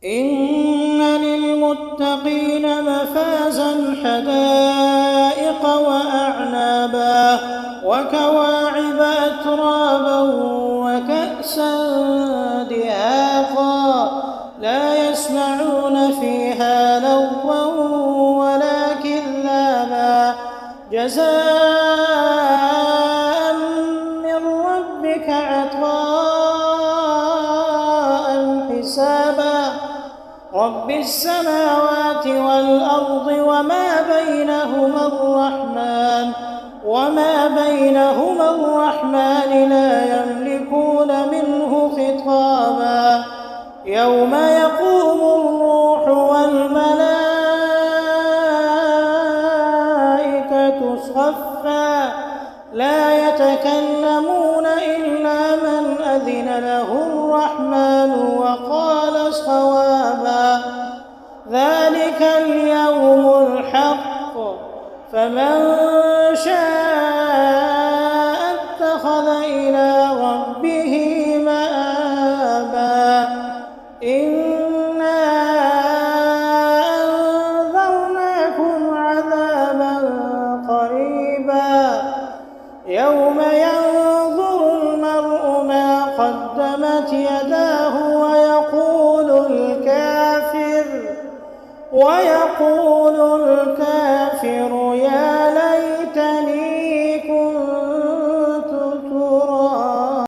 إن للمتقين مفازا حدائق وأعنابا وكواعب أترابا وكأسا دهاقا لا يسمعون فيها لغوا ولا كذابا جزاء من ربك عطاء حسابا رب السماوات والأرض وما بينهما الرحمن لا يملكون منه خطابا يوم يقوم الروح والملائكة صفا لا يتكلمون إلا من أذن له الرحمن وقال صوابا ذلك اليوم الحق فمن شاء اتخذ إلى ربه مآبا إنا أنذرناكم عذابا قريبا يوم ينظر المرء ما قدمت يداه ويقول الكافر